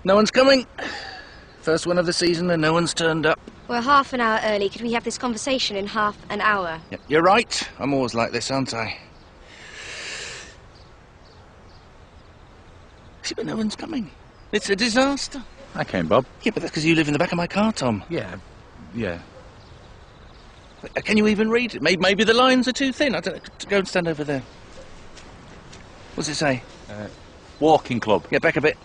No one's coming. First one of the season and no one's turned up. We're half an hour early. Could we have this conversation in half an hour? Yep, you're right. I'm always like this, aren't I? See, but no one's coming. It's a disaster. I came, Bob. Yeah, but that's because you live in the back of my car, Tom. Yeah. Can you even read it? Maybe the lines are too thin. I don't know. Go and stand over there. What's it say? Walking club. Get back a bit.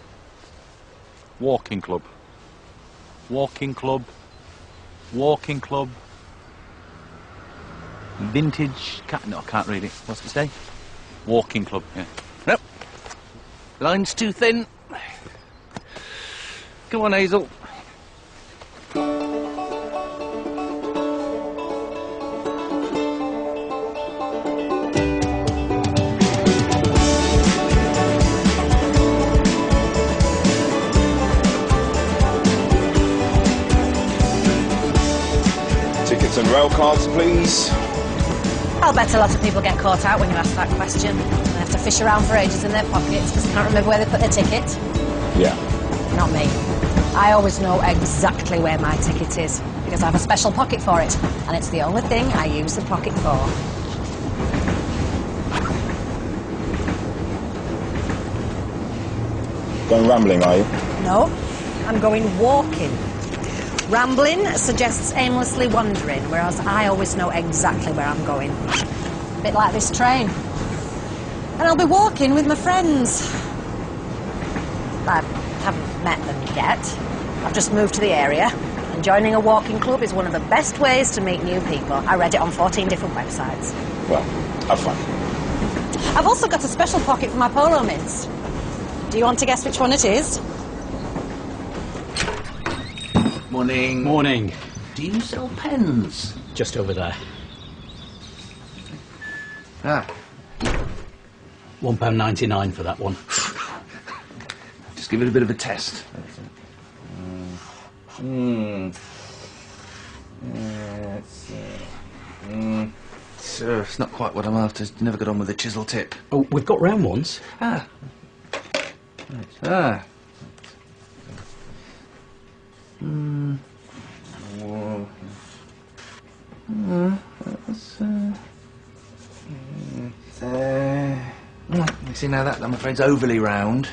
Walking club. Walking club. Walking club. Vintage... No, I can't read it. What's it say? Walking club, yeah. Nope. Line's too thin. Come on, Hazel. Tickets and rail cards, please. I'll bet a lot of people get caught out when you ask that question. They have to fish around for ages in their pockets because they can't remember where they put their ticket. Yeah. Not me. I always know exactly where my ticket is because I have a special pocket for it, and it's the only thing I use the pocket for. Going rambling, are you? No, I'm going walking. Rambling suggests aimlessly wandering, whereas I always know exactly where I'm going. A bit like this train. And I'll be walking with my friends. I haven't met them yet. I've just moved to the area, and joining a walking club is one of the best ways to meet new people. I read it on 14 different websites. Well, have fun. I've also got a special pocket for my polo mints. Do you want to guess which one it is? Morning. Morning. Do you sell pens? Just over there. Ah. £1.99 for that one. Just give it a bit of a test. It's not quite what I'm after. Never got on with the chisel tip. Oh, we've got round ones. Ah. Right. Ah. Whoa. You see, now that, I'm afraid, is overly round.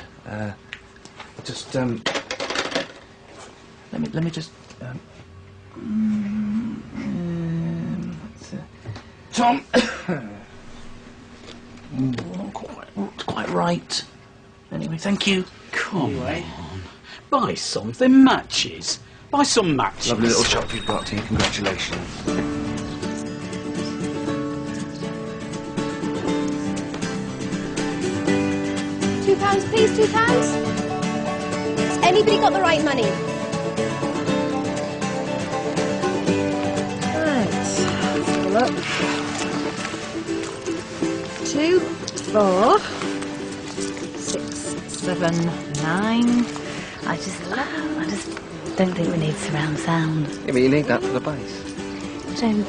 Just, let me just, Tom! Not quite right. Anyway, thank you. Come on. Buy something matches. Buy some matches. Lovely little shop you've got here. Congratulations. £2, please, £2. Has anybody got the right money? Right, let's have a look. 2, 4, 6, 7, 9. I just don't think we need surround sound. Yeah, but you need that for the bass. Joe,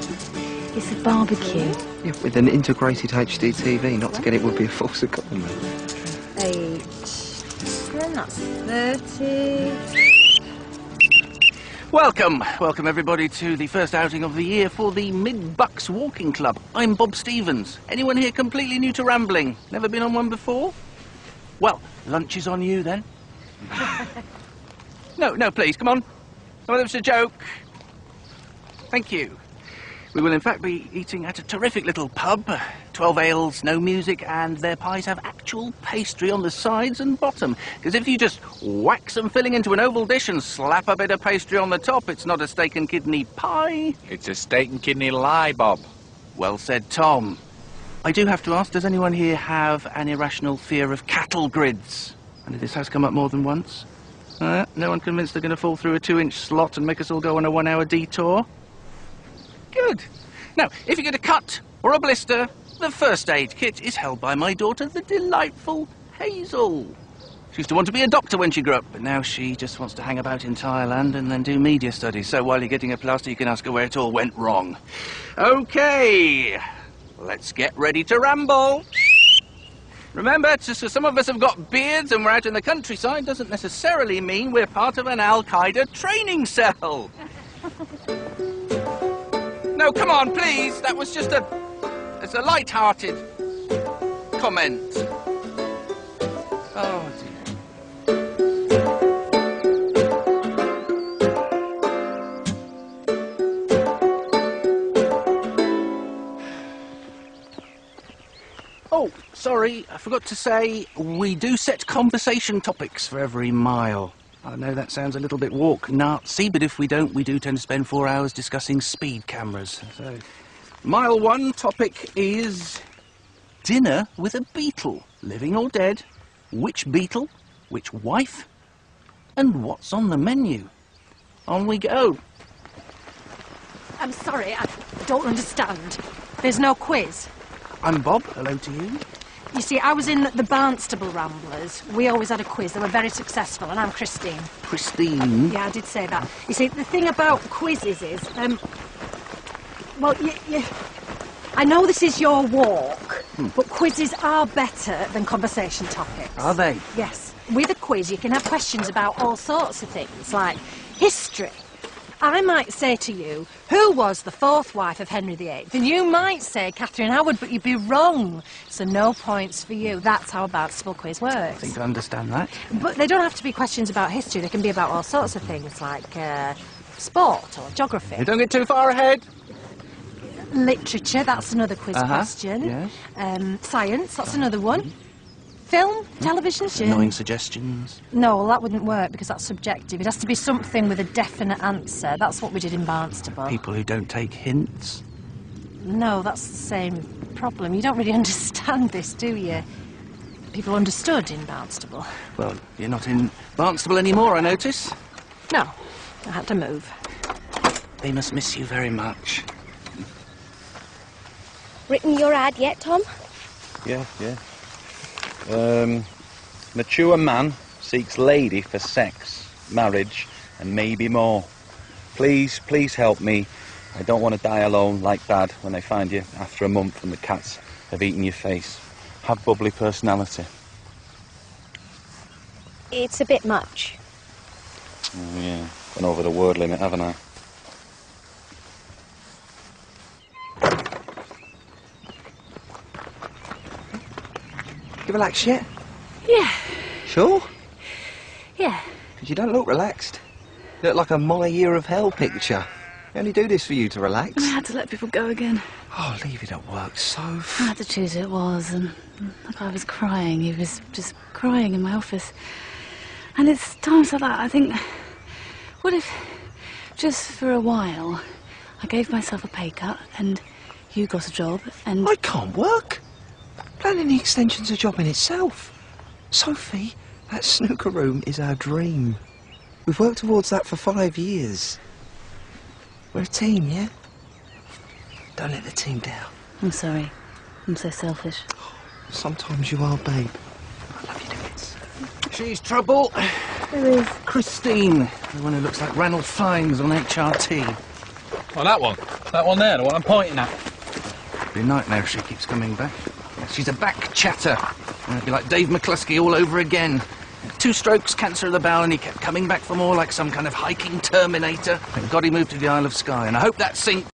it's a barbecue. Yeah, with an integrated HD TV, not to get it would be a false economy. 8, 10, that's 30. Welcome everybody to the first outing of the year for the Mid-Bucks Walking Club. I'm Bob Stevens. Anyone here completely new to rambling? Never been on one before? Well, lunch is on you then. No, please, come on. Oh, that was a joke. Thank you. We will in fact be eating at a terrific little pub. 12 ales, no music, and their pies have actual pastry on the sides and bottom. Because if you just whack some filling into an oval dish and slap a bit of pastry on the top, it's not a steak and kidney pie. It's a steak and kidney lie, Bob. Well said, Tom. I do have to ask, does anyone here have an irrational fear of cattle grids? And did this house come up more than once? No one convinced they're going to fall through a 2-inch slot and make us all go on a 1-hour detour? Good. Now, if you get a cut or a blister, the first aid kit is held by my daughter, the delightful Hazel. She used to want to be a doctor when she grew up, but now she just wants to hang about in Thailand and then do media studies. So while you're getting a plaster, you can ask her where it all went wrong. OK, let's get ready to ramble. Remember, just because some of us have got beards and we're out in the countryside doesn't necessarily mean we're part of an Al-Qaeda training cell. No, come on, please. That was just it's a light-hearted comment. Oh, dear. Oh, sorry, I forgot to say, we do set conversation topics for every mile. I know that sounds a little bit walk-Nazi, but if we don't, we do tend to spend 4 hours discussing speed cameras. So, mile 1 topic is dinner with a beetle, living or dead, which beetle, which wife, and what's on the menu. On we go. I'm sorry, I don't understand. There's no quiz. I'm Bob, hello to you. You see, I was in the Barnstable Ramblers. We always had a quiz. They were very successful, and I'm Christine. Christine? Yeah, I did say that. You see, the thing about quizzes is, well, I know this is your walk, but quizzes are better than conversation topics. Are they? Yes. With a quiz, you can have questions about all sorts of things, like history. I might say to you, who was the 4th wife of Henry VIII? And you might say Catherine Howard, but you'd be wrong. So no points for you. That's how a Barnstable quiz works. I think I understand that. But they don't have to be questions about history. They can be about all sorts of things, like sport or geography. You don't get too far ahead. Literature, that's another quiz question. Yes. Science, that's another one. Film, television, Annoying suggestions. No, well, that wouldn't work because that's subjective. It has to be something with a definite answer. That's what we did in Barnstable. People who don't take hints. No, that's the same problem. You don't really understand this, do you? People understood in Barnstable. Well, you're not in Barnstable anymore, I notice. No, I had to move. They must miss you very much. Written your ad yet, Tom? Yeah. Mature man seeks lady for sex, marriage, and maybe more. Please help me. I don't want to die alone like Dad when they find you after a month and the cats have eaten your face. Have bubbly personality. It's a bit much. Oh, yeah. Gone over the word limit, haven't I? You relaxed yet? Yeah. Sure? Yeah. Because you don't look relaxed. You look like a My Year of Hell picture. They only do this for you to relax. I had to let people go again. Oh, leave it at work, Soph. I had to choose who it was, and the guy was crying. He was just crying in my office. And it's times like that, I think, what if, just for a while, I gave myself a pay cut, and you got a job, and... I can't work. Planning the extension's a job in itself. Sophie, that snooker room is our dream. We've worked towards that for 5 years. We're a team, yeah? Don't let the team down. I'm sorry. I'm so selfish. Sometimes you are, babe. I love you to bits. She's trouble. Who is? Christine, the one who looks like Ranulph Fiennes on HRT. Oh, that one. That one there, the one I'm pointing at. It'll be a nightmare if she keeps coming back. She's a back chatter. It'd be like Dave McCluskey all over again. 2 strokes, cancer of the bowel, and he kept coming back for more like some kind of hiking Terminator. Thank God he moved to the Isle of Skye, and I hope that sink